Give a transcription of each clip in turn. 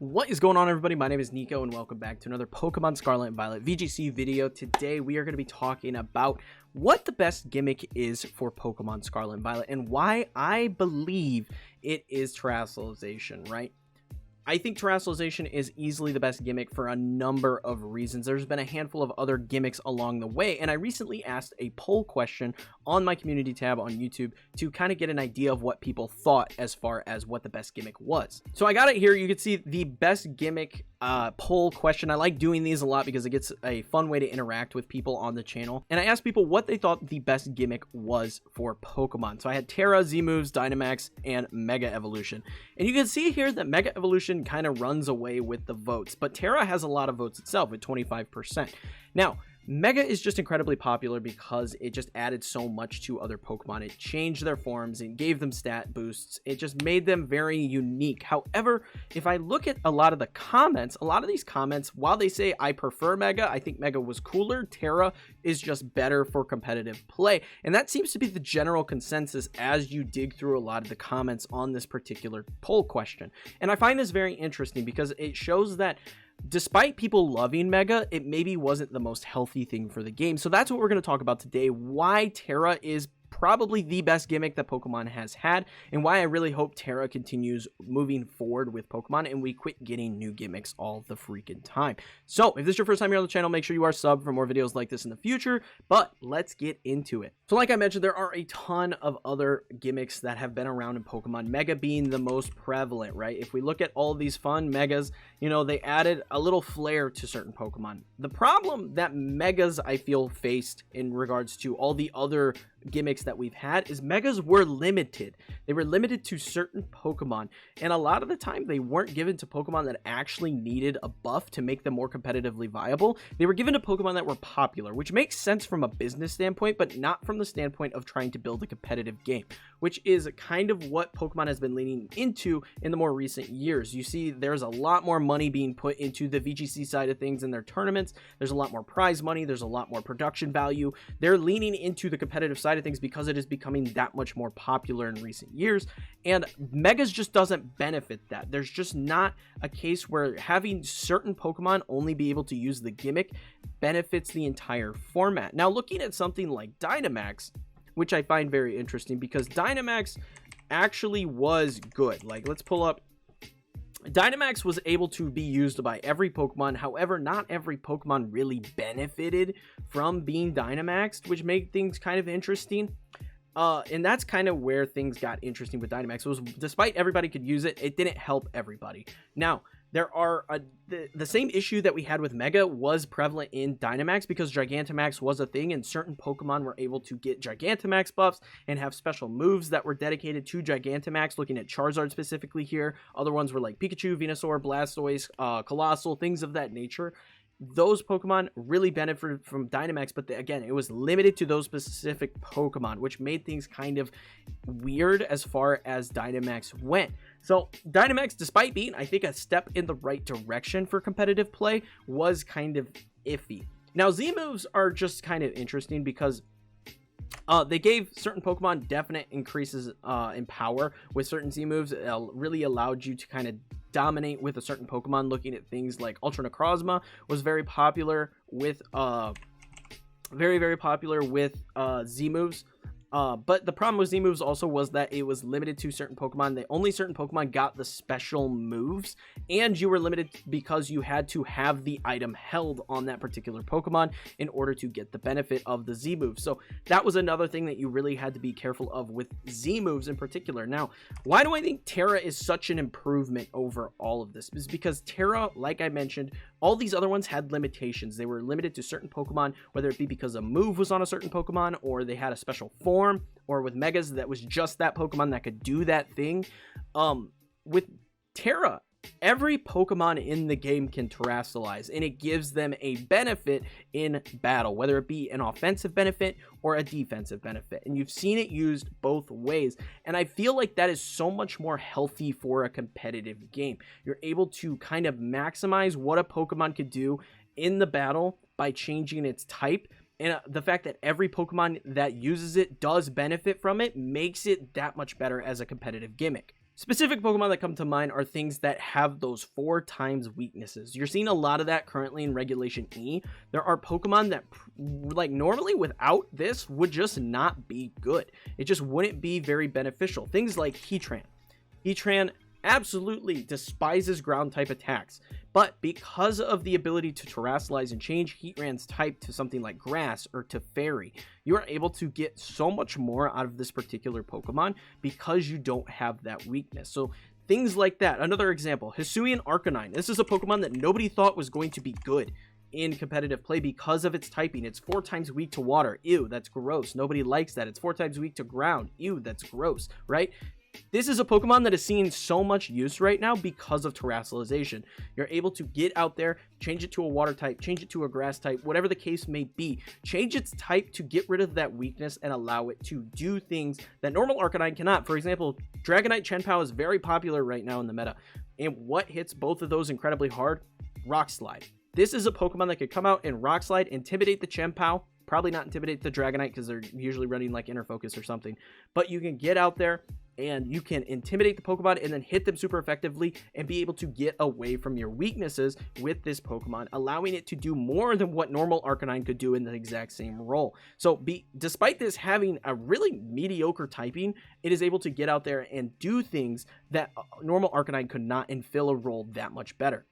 What is going on, everybody? My name is Kneeckoh and welcome back to another Pokemon Scarlet and Violet VGC video. Today we are going to be talking about what the best gimmick is for Pokemon Scarlet and Violet and why I believe it is terrestrialization, right? I think terrestrialization is easily the best gimmick for a number of reasons. There's been a handful of other gimmicks along the way, and I recently asked a poll question on my community tab on YouTube to kind of get an idea of what people thought as far as what the best gimmick was. So I got it here. You can see the best gimmick poll question. I like doing these a lot because it gets a fun way to interact with people on the channel. And I asked people what they thought the best gimmick was for Pokemon. So I had Tera, Z-Moves, Dynamax, and Mega Evolution. And you can see here that Mega Evolution kind of runs away with the votes, but Tera has a lot of votes itself at 25%. Now, Mega is just incredibly popular because it just added so much to other Pokemon. It changed their forms and gave them stat boosts. It just made them very unique. However, if I look at a lot of the comments, a lot of these comments, while they say I prefer Mega, I think Mega was cooler, Tera is just better for competitive play. And that seems to be the general consensus as you dig through a lot of the comments on this particular poll question. And I find this very interesting because it shows that despite people loving Mega, it maybe wasn't the most healthy thing for the game. So that's what we're going to talk about today, why Tera is probably the best gimmick that Pokemon has had, and why I really hope Tera continues moving forward with Pokemon and we quit getting new gimmicks all the freaking time. So if this is your first time here on the channel, make sure you are subbed for more videos like this in the future, but let's get into it. So like I mentioned, there are a ton of other gimmicks that have been around in Pokemon, Mega being the most prevalent, right? If we look at all these fun Megas, you know, they added a little flair to certain Pokemon. The problem that Megas, I feel, faced in regards to all the other gimmicks that we've had is Megas were limited. They were limited to certain Pokemon, and a lot of the time they weren't given to Pokemon that actually needed a buff to make them more competitively viable. They were given to Pokemon that were popular, which makes sense from a business standpoint, but not from the standpoint of trying to build a competitive game, which is kind of what Pokemon has been leaning into in the more recent years. You see there's a lot more money being put into the VGC side of things in their tournaments. There's a lot more prize money. There's a lot more production value. They're leaning into the competitive side of things because it is becoming that much more popular in recent years, and Megas just doesn't benefit that. There's just not a case where having certain Pokemon only be able to use the gimmick benefits the entire format. Now, looking at something like Dynamax, which I find very interesting because Dynamax actually was good. Like, let's pull up. Dynamax was able to be used by every Pokemon. However, not every Pokemon really benefited from being Dynamaxed, which made things kind of interesting. And that's kind of where things got interesting with Dynamax. Was despite everybody could use it, it didn't help everybody. Now, there are the same issue that we had with Mega was prevalent in Dynamax because Gigantamax was a thing, and certain Pokemon were able to get Gigantamax buffs and have special moves that were dedicated to Gigantamax, looking at Charizard specifically here. Other ones were like Pikachu, Venusaur, Blastoise, Colossal, things of that nature. Those Pokemon really benefited from Dynamax, but again, it was limited to those specific Pokemon, which made things kind of weird as far as Dynamax went. So Dynamax, despite being, I think, a step in the right direction for competitive play, was kind of iffy. Now, Z-moves are just kind of interesting because they gave certain Pokemon definite increases in power with certain Z-moves. It really allowed you to kind of dominate with a certain Pokemon. Looking at things like Ultra Necrozma was very popular with very popular with Z-moves. But the problem with Z-moves also was that it was limited to certain Pokemon. Only certain Pokemon got the special moves, and you were limited because you had to have the item held on that particular Pokemon in order to get the benefit of the Z-moves. So that was another thing that you really had to be careful of with Z-moves in particular. Now, why do I think Tera is such an improvement over all of this? Is because Tera, like I mentioned, all these other ones had limitations. They were limited to certain Pokemon, whether it be because a move was on a certain Pokemon or they had a special form, or with Megas that was just that Pokemon that could do that thing. With Tera, every Pokemon in the game can terrestrialize, and it gives them a benefit in battle, whether it be an offensive benefit or a defensive benefit. And you've seen it used both ways, and I feel like that is so much more healthy for a competitive game. You're able to kind of maximize what a Pokemon could do in the battle by changing its type, and the fact that every Pokemon that uses it does benefit from it makes it that much better as a competitive gimmick. Specific Pokemon that come to mind are things that have those 4 times weaknesses. You're seeing a lot of that currently in Regulation E. There are Pokemon that, like, normally without this would just not be good. It just wouldn't be very beneficial. Things like Heatran. Heatran absolutely despises ground type attacks, but because of the ability to terastallize and change Heatran's type to something like grass or to fairy, you are able to get so much more out of this particular Pokemon because you don't have that weakness. So things like that. Another example, Hisuian Arcanine. This is a Pokemon that nobody thought was going to be good in competitive play because of its typing. It's 4 times weak to water. Ew, that's gross. Nobody likes that. It's 4 times weak to ground. Ew, that's gross, right? This is a Pokemon that is seeing so much use right now because of terastallization. You're able to get out there, change it to a water type, change it to a grass type, whatever the case may be. Change its type to get rid of that weakness and allow it to do things that normal Arcanine cannot. For example, Dragonite Chien-Pao is very popular right now in the meta. And what hits both of those incredibly hard? Rock Slide. This is a Pokemon that could come out and Rock Slide, intimidate the Chien-Pao. Probably not intimidate the Dragonite because they're usually running like Inner Focus or something. But you can get out there and you can intimidate the Pokemon and then hit them super effectively and be able to get away from your weaknesses with this Pokemon, allowing it to do more than what normal Arcanine could do in the exact same role. So despite this having a really mediocre typing, it is able to get out there and do things that normal Arcanine could not and fill a role that much better.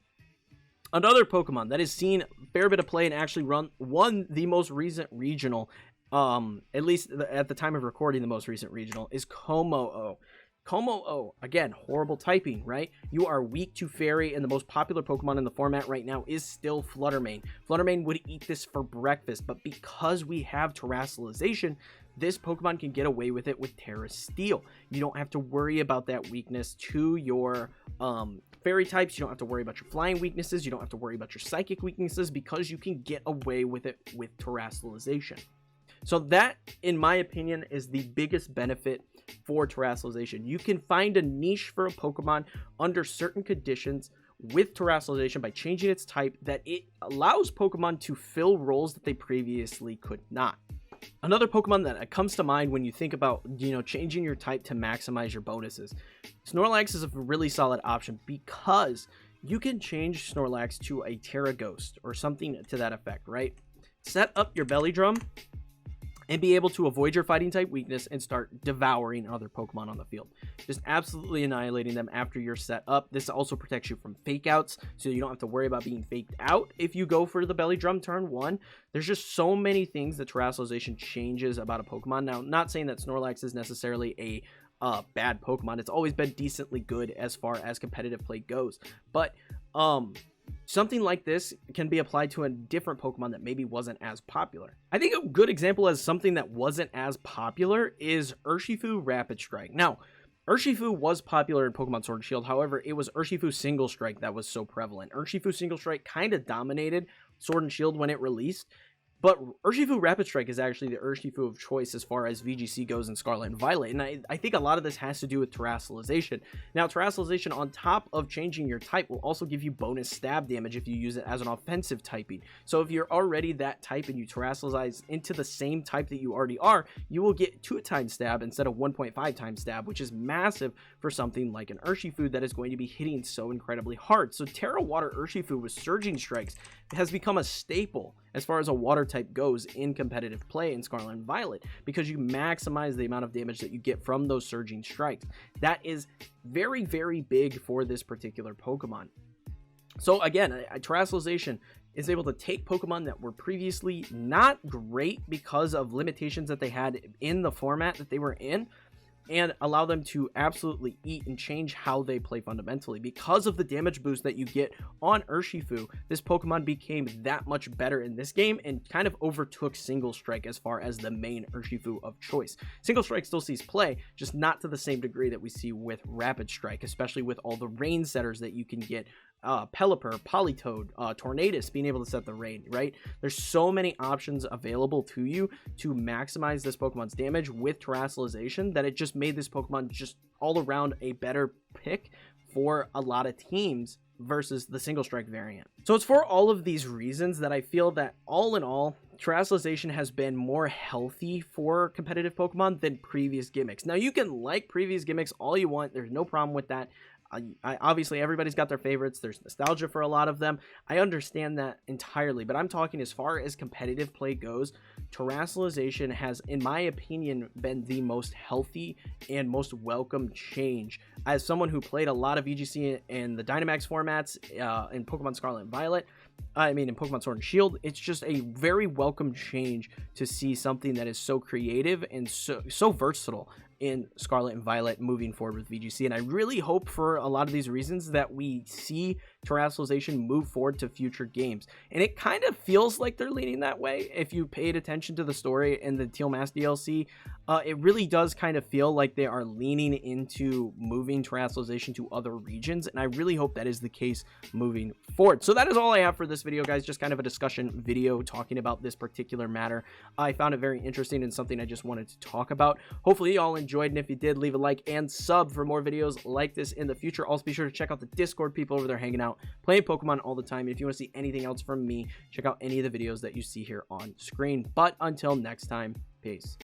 Another Pokemon that has seen a fair bit of play and actually won the most recent regional, at least at the time of recording the most recent regional, is Kommo-o. Kommo-o, again, horrible typing, right? You are weak to Fairy, and the most popular Pokemon in the format right now is still Fluttermane. Fluttermane would eat this for breakfast, but because we have terastallization, this Pokemon can get away with it with Tera Steel. You don't have to worry about that weakness to your Fairy types. You don't have to worry about your flying weaknesses. You don't have to worry about your psychic weaknesses because you can get away with it with terastallization. So that, in my opinion, is the biggest benefit for terastallization. You can find a niche for a Pokemon under certain conditions with terastallization by changing its type that it allows Pokemon to fill roles that they previously could not. Another Pokemon that comes to mind when you think about, changing your type to maximize your bonuses. Snorlax is a really solid option because you can change Snorlax to a Tera Ghost or something to that effect, right? Set up your belly drum and be able to avoid your fighting type weakness and start devouring other Pokemon on the field. Just absolutely annihilating them after you're set up. This also protects you from fake outs, so you don't have to worry about being faked out if you go for the belly drum turn 1. There's just so many things that terastallization changes about a Pokemon. Now, not saying that Snorlax is necessarily a bad Pokemon. It's always been decently good as far as competitive play goes. But something like this can be applied to a different Pokemon that maybe wasn't as popular. I think a good example as something that wasn't as popular is Urshifu Rapid Strike. Now, Urshifu was popular in Pokemon Sword and Shield. However, it was Urshifu Single Strike that was so prevalent. Urshifu Single Strike kind of dominated Sword and Shield when it released. But Urshifu Rapid Strike is actually the Urshifu of choice as far as VGC goes in Scarlet and Violet. And I think a lot of this has to do with terastallization. Now, terastallization on top of changing your type will also give you bonus stab damage if you use it as an offensive typing. So if you're already that type and you terastallize into the same type that you already are, you will get 2 times stab instead of 1.5 times stab, which is massive for something like an Urshifu that is going to be hitting so incredibly hard. So Tera Water Urshifu with Surging Strikes has become a staple as far as a water type goes in competitive play in Scarlet and Violet, because you maximize the amount of damage that you get from those surging strikes. That is very, very big for this particular Pokemon. So again, terastallization is able to take Pokemon that were previously not great because of limitations that they had in the format that they were in, and allow them to absolutely eat and change how they play fundamentally. Because of the damage boost that you get on Urshifu, this Pokemon became that much better in this game and kind of overtook Single Strike as far as the main Urshifu of choice. Single Strike still sees play, just not to the same degree that we see with Rapid Strike, especially with all the rain setters that you can get. Pelipper, Politoed, Tornadus being able to set the rain, right? There's so many options available to you to maximize this Pokemon's damage with terastallization that it just made this Pokemon just all around a better pick for a lot of teams versus the single strike variant. So it's for all of these reasons that I feel that all in all, Terrestrialization has been more healthy for competitive Pokemon than previous gimmicks. Now, you can like previous gimmicks all you want. There's no problem with that. Obviously, everybody's got their favorites. There's nostalgia for a lot of them. I understand that entirely, but I'm talking as far as competitive play goes, Terrestrialization has, in my opinion, been the most healthy and most welcome change. As someone who played a lot of VGC in the Dynamax formats in Pokemon Scarlet and Violet, in Pokemon Sword and Shield, it's just a very welcome change to see something that is so creative and so versatile in Scarlet and Violet moving forward with VGC. And I really hope, for a lot of these reasons, that we see Terrestrialization move forward to future games. And it kind of feels like they're leaning that way. If you paid attention to the story in the Teal Mask DLC, it really does kind of feel like they are leaning into moving Terrestrialization to other regions, and I really hope that is the case moving forward. So that is all I have for this video, guys. Just kind of a discussion video talking about this particular matter. I found it very interesting and something I just wanted to talk about. Hopefully you all enjoyed, and if you did, leave a like and sub for more videos like this in the future. Also, be sure to check out the Discord. People over there hanging out, playing Pokemon all the time. And if you want to see anything else from me, check out any of the videos that you see here on screen. But until next time, peace.